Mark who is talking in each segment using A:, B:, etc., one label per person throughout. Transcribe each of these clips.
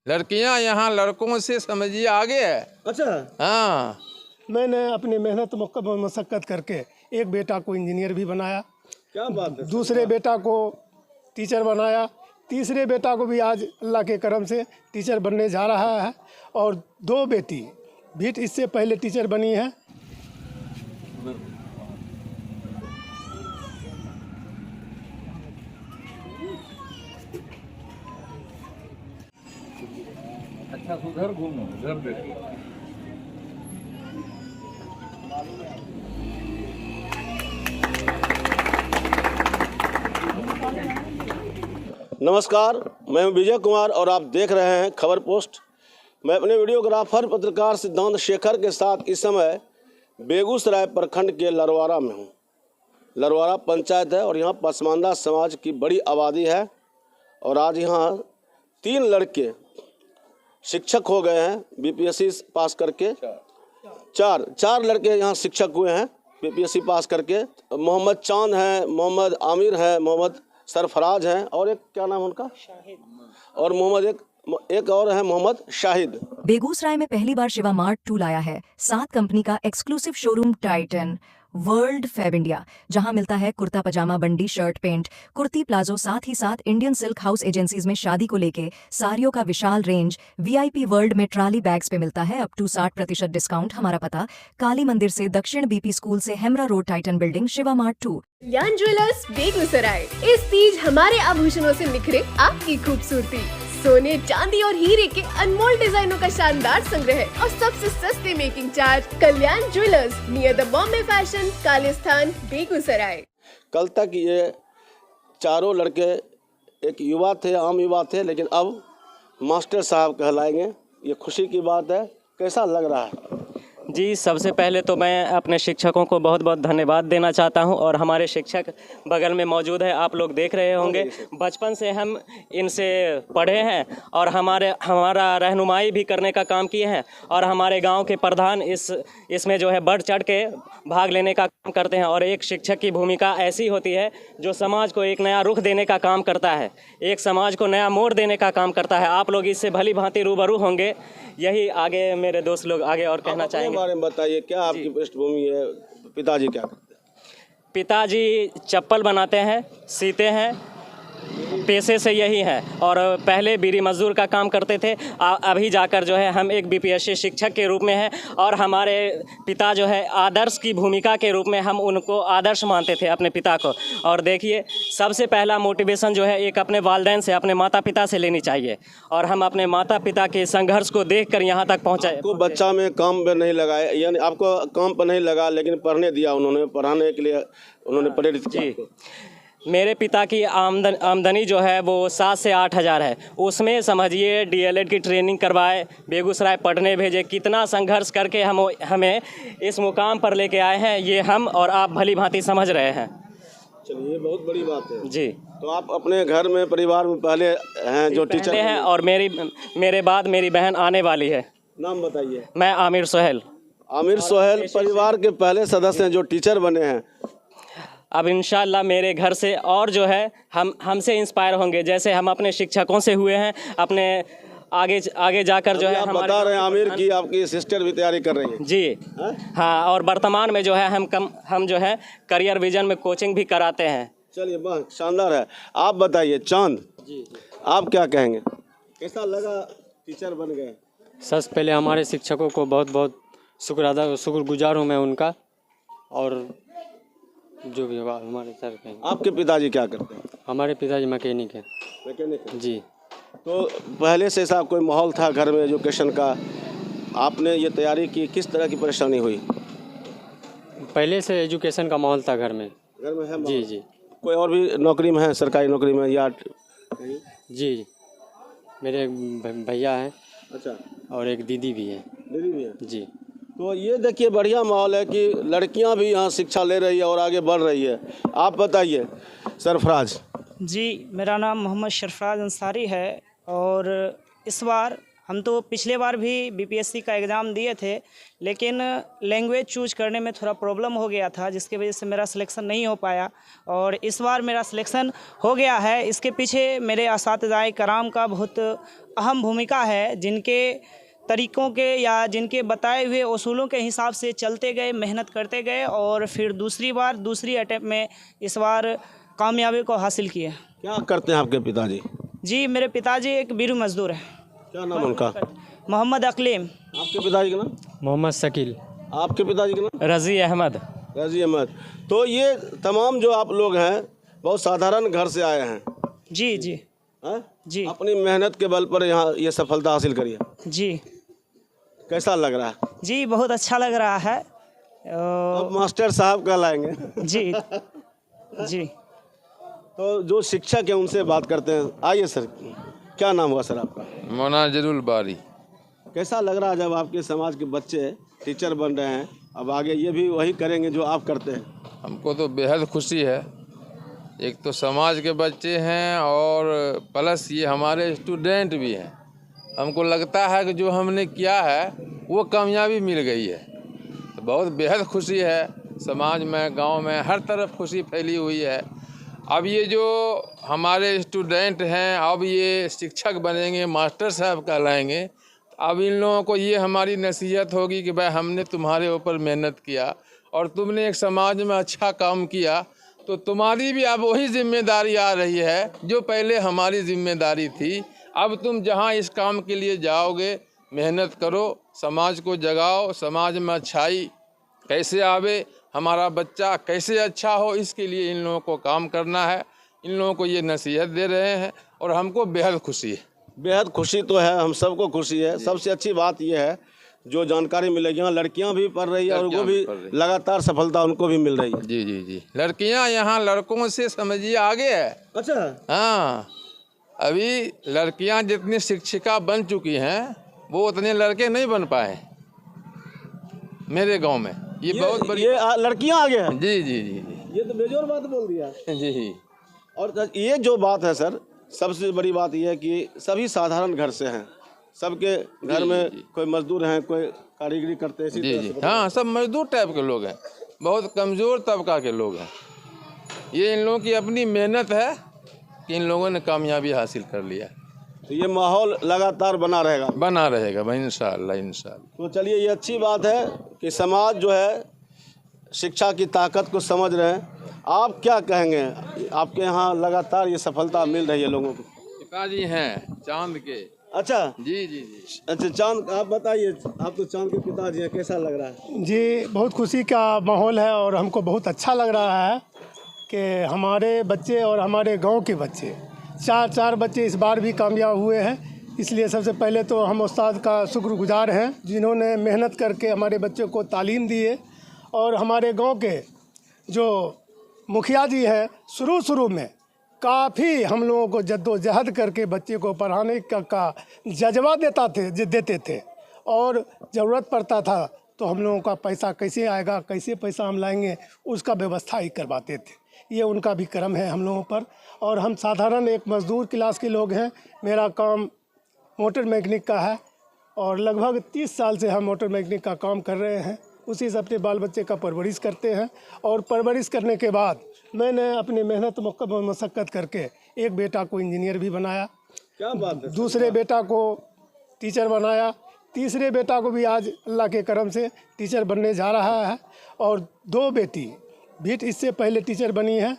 A: लड़कियां यहाँ लड़कों से समझिए आगे है।
B: अच्छा,
A: हाँ,
C: मैंने अपनी मेहनत मशक्क़त करके एक बेटा को इंजीनियर भी बनाया,
B: क्या बात है।
C: दूसरे बेटा को टीचर बनाया, तीसरे बेटा को भी आज अल्लाह के करम से टीचर बनने जा रहा है, और 2 बेटी भी इससे पहले टीचर बनी है।
D: अच्छा, उधर घूमो, उधर देखो।
B: नमस्कार, मैं हूं विजय कुमार और आप देख रहे हैं खबर पोस्ट। मैं अपने वीडियोग्राफर पत्रकार सिद्धांत शेखर के साथ इस समय बेगूसराय प्रखंड के लरवारा में हूं। लरवारा पंचायत है और यहां पसमानदा समाज की बड़ी आबादी है और आज यहां 3 लड़के शिक्षक हो गए हैं बीपीएससी पास करके। चार लड़के यहाँ शिक्षक हुए हैं बीपीएससी पास करके। मोहम्मद चांद हैं, मोहम्मद आमिर हैं, मोहम्मद सरफराज हैं और एक क्या नाम उनका शाहिद, और मोहम्मद एक और है मोहम्मद शाहिद।
E: बेगूसराय में पहली बार शिवा मार्ट 2 लाया है 7 कंपनी का exclusive showroom Titan world Fabindia, जहां मिलता है कुर्ता पजामा, बंडी, शर्ट, पैंट, कुर्ती, प्लाजो, साथ ही साथ इंडियन सिल्क हाउस एजेंसीज में शादी को लेके साड़ियों का विशाल रेंज। वीआईपी वर्ल्ड में ट्रॉली बैग्स पे मिलता है अप टू 60% डिस्काउंट। हमारा पता काली मंदिर से दक्षिण बीपी स्कूल से Hemra road, Titan building, Shiva mart 2।
F: Kalyan jewellers Begusarai. इस तीज हमारे आभूषणों से निखरे आपकी खूबसूरती। सोने, चांदी और हीरे के अनमोल डिजाइनों का शानदार संग्रह और सबसे सस्ते making charge. Kalyan jewellers near the Bombay fashion, Kalisthan, Begusarai.
B: कल तक ये चारों लड़के एक युवा थे, आम युवा थे, लेकिन अब मास्टर साहब कहलाएंगे। ये खुशी की बात है। कैसा लग रहा है?
G: जी, सबसे पहले तो मैं अपने शिक्षकों को बहुत बहुत धन्यवाद देना चाहता हूं और हमारे शिक्षक बगल में मौजूद है, आप लोग देख रहे होंगे। बचपन से हम इनसे पढ़े हैं और हमारा रहनुमाई भी करने का काम किए हैं और हमारे गांव के प्रधान इसमें जो है बढ़ चढ़ के भाग लेने का काम करते हैं। और एक शिक्षक की भूमिका ऐसी होती है जो समाज को एक नया रुख देने का काम करता है, एक समाज को नया मोड़ देने का काम करता है। आप लोग इससे भली भांति रूबरू होंगे। यही आगे मेरे दोस्त लोग आगे और कहना चाहेंगे।
B: बारे में बताइए, क्या आपकी पृष्ठभूमि है? पिताजी क्या करते हैं?
G: पिताजी चप्पल बनाते हैं, सीते हैं, पेशे से यही है और पहले बीड़ी मजदूर का काम करते थे। अभी जाकर जो है हम एक बीपीएससी शिक्षक के रूप में हैं और हमारे पिता जो है आदर्श की भूमिका के रूप में हम उनको आदर्श मानते थे, अपने पिता को। और देखिए, सबसे पहला मोटिवेशन जो है एक अपने वालिदैन से, अपने माता पिता से लेनी चाहिए और हम अपने माता पिता के संघर्ष को देखकर यहाँ तक पहुँचे।
B: आपको बच्चा में काम पे नहीं लगाया, यानी आपको काम पर नहीं लगा लेकिन पढ़ने दिया उन्होंने, पढ़ाने के लिए उन्होंने प्रेरित किया।
G: मेरे पिता की आमदनी जो है वो 7 से 8 हज़ार है। उसमें समझिए डीएलएड की ट्रेनिंग करवाए, बेगूसराय पढ़ने भेजे, कितना संघर्ष करके हमें इस मुकाम पर लेके आए हैं, ये हम और आप भली भांति समझ रहे हैं।
B: चलिए, ये बहुत बड़ी बात है
G: जी।
B: तो आप अपने घर में, परिवार में पहले हैं जो टीचर
G: हैं और मेरे बाद मेरी बहन आने वाली है।
B: नाम बताइए।
G: मैं आमिर सोहेल।
B: आमिर सोहेल परिवार के पहले सदस्य हैं जो टीचर बने हैं।
G: अब इंशाल्लाह मेरे घर से और जो है हमसे इंस्पायर होंगे, जैसे हम अपने शिक्षकों से हुए हैं, अपने आगे जाकर जो है
B: आप बता रहे हैं आमिर की आपकी सिस्टर भी तैयारी कर रही है।
G: जी हाँ, और वर्तमान में जो है हम जो है करियर विजन में कोचिंग भी कराते हैं।
B: चलिए, बहुत शानदार है। आप बताइए चांद जी, आप क्या कहेंगे? कैसा लगा टीचर बन गए?
H: सबसे पहले हमारे शिक्षकों को बहुत बहुत शुक्रगुजार हूँ मैं उनका, और जो भी होगा हमारे सर कहेंगे।
B: आपके पिताजी क्या करते हैं?
H: हमारे पिताजी मैकेनिक हैं।
B: मैकेनिक है
H: जी।
B: तो पहले से ऐसा कोई माहौल था घर में एजुकेशन का? आपने ये तैयारी की, किस तरह की परेशानी हुई?
H: पहले से एजुकेशन का माहौल था घर में
B: है?
H: जी जी।
B: कोई और भी नौकरी में है, सरकारी नौकरी में या?
H: जी, मेरे भैया हैं।
B: अच्छा।
H: और एक दीदी भी है।
B: दीदी भी है
H: जी।
B: तो ये देखिए, बढ़िया माहौल है कि लड़कियां भी यहाँ शिक्षा ले रही है और आगे बढ़ रही है। आप बताइए सरफराज।
I: जी, मेरा नाम मोहम्मद सरफराज अंसारी है और इस बार हम तो पिछले बार भी बीपीएससी का एग्ज़ाम दिए थे, लेकिन लैंग्वेज चूज करने में थोड़ा प्रॉब्लम हो गया था, जिसकी वजह से मेरा सिलेक्शन नहीं हो पाया। और इस बार मेरा सिलेक्शन हो गया है। इसके पीछे मेरे असातिज़ाए कराम का बहुत अहम भूमिका है, जिनके तरीक़ों के या जिनके बताए हुए उसूलों के हिसाब से चलते गए, मेहनत करते गए और फिर दूसरी अटैम्प्ट में इस बार कामयाबी को हासिल किए।
B: क्या करते हैं आपके पिताजी?
I: जी, मेरे पिताजी एक बीरू मजदूर हैं।
B: क्या नाम उनका?
I: मोहम्मद अकलीम।
B: आपके पिताजी का नाम?
H: मोहम्मद शकील।
B: आपके पिताजी का नाम?
G: रज़ी अहमद।
B: रज़ी अहमद। तो ये तमाम जो आप लोग हैं बहुत साधारण घर से आए हैं?
I: जी जी
B: हैं?
I: जी
B: अपनी मेहनत के बल पर यहाँ ये सफलता हासिल करी है।
I: जी
B: कैसा लग रहा है?
I: जी, बहुत अच्छा लग रहा है।
B: अब मास्टर साहब कहलाएंगे।
I: जी जी।
B: तो जो शिक्षक है उनसे बात करते हैं। आइए सर, क्या नाम हुआ सर आपका?
A: मुनाजिरुल बारी।
B: कैसा लग रहा है जब आपके समाज के बच्चे टीचर बन रहे हैं, अब आगे ये भी वही करेंगे जो आप करते हैं?
A: हमको तो बेहद खुशी है। एक तो समाज के बच्चे हैं और प्लस ये हमारे स्टूडेंट भी हैं। हमको लगता है कि जो हमने किया है वो कामयाबी मिल गई है, तो बहुत बेहद खुशी है। समाज में, गांव में, हर तरफ खुशी फैली हुई है। अब ये जो हमारे स्टूडेंट हैं, अब ये शिक्षक बनेंगे, मास्टर साहब कहलाएंगे। अब इन लोगों को ये हमारी नसीहत होगी कि भाई हमने तुम्हारे ऊपर मेहनत किया और तुमने एक समाज में अच्छा काम किया, तो तुम्हारी भी अब वही जिम्मेदारी आ रही है जो पहले हमारी जिम्मेदारी थी। अब तुम जहाँ इस काम के लिए जाओगे, मेहनत करो, समाज को जगाओ, समाज में अच्छाई कैसे आवे, हमारा बच्चा कैसे अच्छा हो, इसके लिए इन लोगों को काम करना है। इन लोगों को ये नसीहत दे रहे हैं और हमको बेहद खुशी है।
B: बेहद खुशी तो है, हम सबको खुशी है। सबसे अच्छी बात यह है जो जानकारी मिलेगी, यहाँ लड़कियाँ भी पढ़ रही है और वो भी लगातार सफलता उनको भी मिल रही है।
A: जी जी जी। लड़कियाँ यहाँ लड़कों से समझिए आगे है।
B: अच्छा।
A: हाँ, अभी लड़कियाँ जितनी शिक्षिका बन चुकी हैं वो उतने लड़के नहीं बन पाए मेरे गांव में। ये बहुत बड़ी
B: लड़कियाँ आगे हैं।
A: जी जी जी जी।
B: ये तो बेजोर बात बोल दिया
A: जी।
B: और ये जो बात है सर, सबसे बड़ी बात यह है कि सभी साधारण घर से हैं। सबके घर में कोई मजदूर हैं, कोई कारीगरी करते हैं।
A: जी जी। हाँ, सब मजदूर टाइप के लोग हैं, बहुत कमज़ोर तबका के लोग हैं। ये इन लोगों की अपनी मेहनत है कि इन लोगों ने कामयाबी हासिल कर लिया।
B: तो ये माहौल लगातार बना रहेगा
A: भाई, इंशाअल्लाह इंशाअल्लाह।
B: तो चलिए, ये अच्छी बात है कि समाज जो है शिक्षा की ताकत को समझ रहे हैं। आप क्या कहेंगे? आपके यहाँ लगातार ये सफलता मिल रही है लोगों को।
A: पिताजी हैं चांद के।
B: अच्छा
A: जी जी जी।
B: अच्छा, चांद, आप बताइए, आप तो चांद के पिताजी हैं, कैसा लग रहा है?
C: जी, बहुत खुशी का माहौल है और हमको बहुत अच्छा लग रहा है कि हमारे बच्चे और हमारे गांव के बच्चे चार बच्चे इस बार भी कामयाब हुए हैं। इसलिए सबसे पहले तो हम उस्ताद का शुक्रगुजार हैं जिन्होंने मेहनत करके हमारे बच्चों को तालीम दी है। और हमारे गांव के जो मुखिया जी हैं, शुरू में काफ़ी हम लोगों को जद्दोजहद करके बच्चे को पढ़ाने का जज्बा देते थे और ज़रूरत पड़ता था तो हम लोगों का पैसा कैसे आएगा, कैसे पैसा हम लाएंगे, उसका व्यवस्था ही करवाते थे। ये उनका भी करम है हम लोगों पर। और हम साधारण एक मज़दूर क्लास के लोग हैं। मेरा काम मोटर मैकेनिक का है और लगभग 30 साल से हम मोटर मैकेनिक का काम कर रहे हैं। उसी से अपने बाल बच्चे का परवरिश करते हैं और परवरिश करने के बाद मैंने अपनी मेहनत मशक्क़त करके एक बेटा को इंजीनियर भी बनाया।
B: क्या बात है।
C: दूसरे बेटा को टीचर बनाया। तीसरे बेटा को भी आज अल्लाह के करम से टीचर बनने जा रहा है और 2 बेटी भी इससे पहले टीचर बनी है।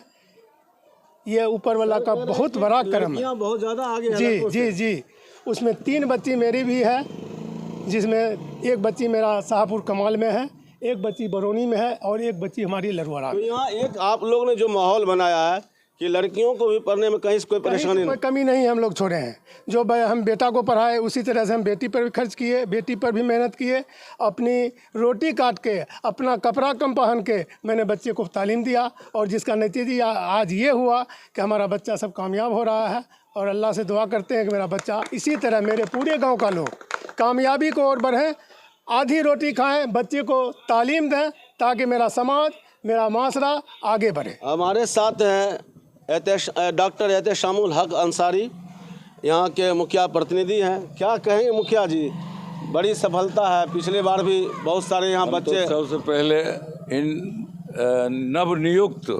C: ये ऊपर वाला का बहुत बड़ा करम है।
B: बहुत ज़्यादा आगे है।
C: जी जी जी। उसमें 3 बच्ची मेरी भी है, जिसमें एक बच्ची मेरा शाहपुर कमाल में है, एक बच्ची बरौनी में है और एक बच्ची हमारी लरवाड़ा
B: तो
C: में।
B: यहाँ एक आप लोग ने जो माहौल बनाया है कि लड़कियों को भी पढ़ने में कहीं से कोई परेशानी
C: कोई कमी नहीं हम लोग छोड़े हैं। जो हम बेटा को पढ़ाए उसी तरह से हम बेटी पर भी खर्च किए, बेटी पर भी मेहनत किए। अपनी रोटी काट के, अपना कपड़ा कम पहन के मैंने बच्चे को तालीम दिया और जिसका नतीजा आज ये हुआ कि हमारा बच्चा सब कामयाब हो रहा है। और अल्लाह से दुआ करते हैं कि मेरा बच्चा इसी तरह, मेरे पूरे गाँव का लोग कामयाबी को ओर बढ़ें, आधी रोटी खाएँ, बच्चे को तालीम दें ताकि मेरा समाज, मेरा माशरा आगे बढ़े।
B: हमारे साथ हैं डॉक्टर एहतेशामुल हक अंसारी, यहाँ के मुखिया प्रतिनिधि हैं। क्या कहेंगे मुखिया जी, बड़ी सफलता है, पिछले बार भी बहुत सारे यहाँ बच्चे।
D: सबसे पहले इन नवनियुक्त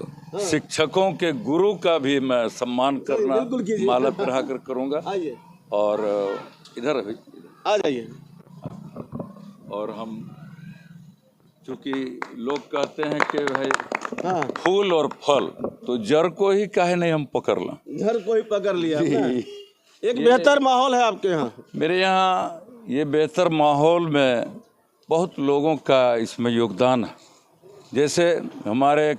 D: शिक्षकों के गुरु का भी मैं सम्मान करना
B: बिल्कुल कीजिए।
D: माला पहना कर करूँगा।
B: आइए,
D: और इधर
B: आ जाइए।
D: और हम, चूँकि लोग कहते हैं कि भाई
B: हाँ,
D: फूल और फल तो जड़ को ही काहे नहीं हम पकड़ लें।
B: घर को ही पकड़ लिया आपने। एक बेहतर माहौल है आपके यहाँ।
D: मेरे यहाँ ये बेहतर माहौल में बहुत लोगों का इसमें योगदान है। जैसे हमारे एक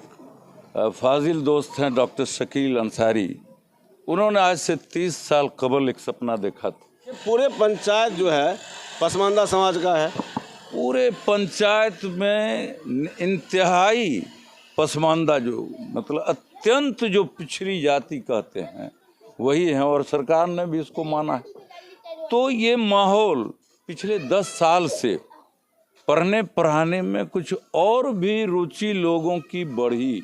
D: फाजिल दोस्त हैं डॉक्टर शकील अंसारी, उन्होंने आज से 30 साल कबल एक सपना देखा था।
B: ये पूरे पंचायत जो है पसमानदा समाज का है।
D: पूरे पंचायत में इंतहाई पसमानदा, जो मतलब अत्यंत जो पिछड़ी जाति कहते हैं वही है, और सरकार ने भी इसको माना है। तो ये माहौल पिछले 10 साल से पढ़ने पढ़ाने में कुछ और भी रुचि लोगों की बढ़ी।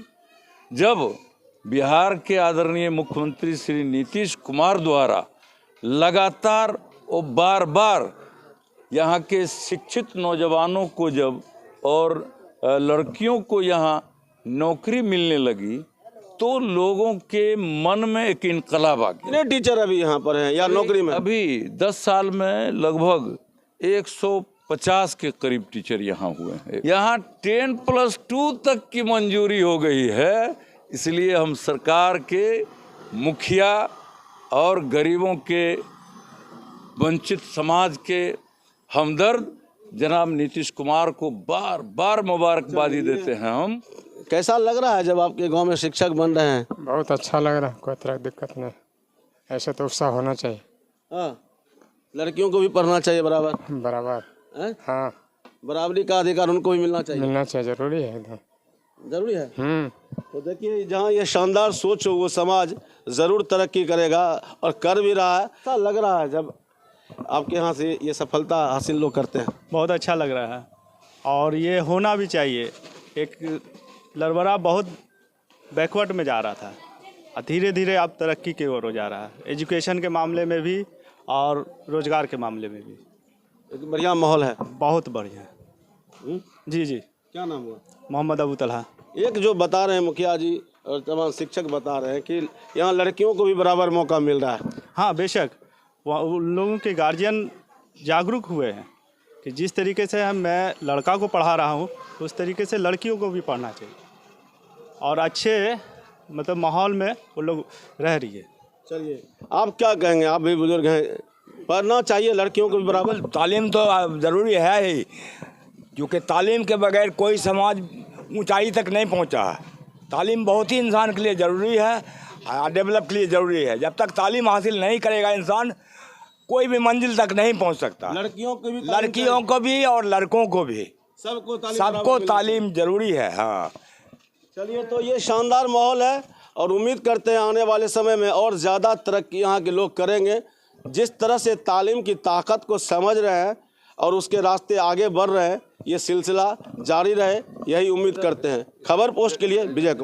D: जब बिहार के आदरणीय मुख्यमंत्री श्री नीतीश कुमार द्वारा लगातार और बार बार यहाँ के शिक्षित नौजवानों को जब और लड़कियों को यहाँ नौकरी मिलने लगी तो लोगों के मन में एक इनकलाब आ गया।
B: कितने टीचर अभी यहाँ पर हैं या नौकरी में?
D: अभी 10 साल में लगभग 150 के करीब टीचर यहाँ हुए हैं। यहाँ 10+2 तक की मंजूरी हो गई है। इसलिए हम सरकार के, मुखिया और गरीबों के, वंचित समाज के हमदर्द जनाब नीतीश कुमार को बार बार मुबारकबादी देते हैं। हम
B: कैसा लग रहा है जब आपके गांव में शिक्षक बन रहे हैं?
H: बहुत अच्छा लग रहा है, कोई तरह की दिक्कत नहीं। ऐसे तो उत्साह होना चाहिए।
B: हाँ, लड़कियों को भी पढ़ना चाहिए बराबर।
H: बराबर। हाँ,
B: बराबरी का अधिकार उनको भी मिलना चाहिए।
H: मिलना चाहिए, जरूरी है एकदम।
B: जरूरी है। तो देखिए, जहाँ ये शानदार सोच हो वो समाज ज़रूर तरक्की करेगा और कर भी रहा है। ऐसा लग रहा है जब आपके यहाँ से ये सफलता हासिल लोग करते हैं।
I: बहुत अच्छा लग रहा है और ये होना भी चाहिए। एक लड़वड़ा बहुत बैकवर्ड में जा रहा था और धीरे धीरे अब तरक्की की ओर हो जा रहा है, एजुकेशन के मामले में भी और रोजगार के मामले में भी।
B: एक बढ़िया माहौल है।
I: बहुत बढ़िया। जी जी।
B: क्या नाम हुआ?
I: मोहम्मद अबू तलहा।
B: एक जो बता रहे हैं मुखिया जी और तमाम शिक्षक बता रहे हैं कि यहाँ लड़कियों को भी बराबर मौका मिल रहा है।
I: हाँ बेशक, उन लोगों के गार्जियन जागरूक हुए हैं कि जिस तरीके से मैं लड़का को पढ़ा रहा हूँ उस तरीके से लड़कियों को भी पढ़ना चाहिए और अच्छे मतलब माहौल में वो लोग रह रही है।
B: चलिए, आप क्या कहेंगे? आप भी बुजुर्ग हैं, पढ़ना चाहिए लड़कियों को भी बराबर।
J: तालीम तो ज़रूरी है ही, क्योंकि तालीम के बगैर कोई समाज ऊंचाई तक नहीं पहुंचा है। तालीम बहुत ही इंसान के लिए ज़रूरी है, डेवलप के लिए ज़रूरी है। जब तक तालीम हासिल नहीं करेगा इंसान, कोई भी मंजिल तक नहीं पहुंच सकता।
B: लड़कियों को भी,
J: लड़कियों को भी और लड़कों को भी,
B: सबको
J: तालीम जरूरी है। हाँ,
B: चलिए, तो ये शानदार माहौल है और उम्मीद करते हैं आने वाले समय में और ज़्यादा तरक्की यहाँ के लोग करेंगे। जिस तरह से तालीम की ताकत को समझ रहे हैं और उसके रास्ते आगे बढ़ रहे हैं, ये सिलसिला जारी रहे, यही उम्मीद करते हैं। खबर पोस्ट के लिए विजय कुमार।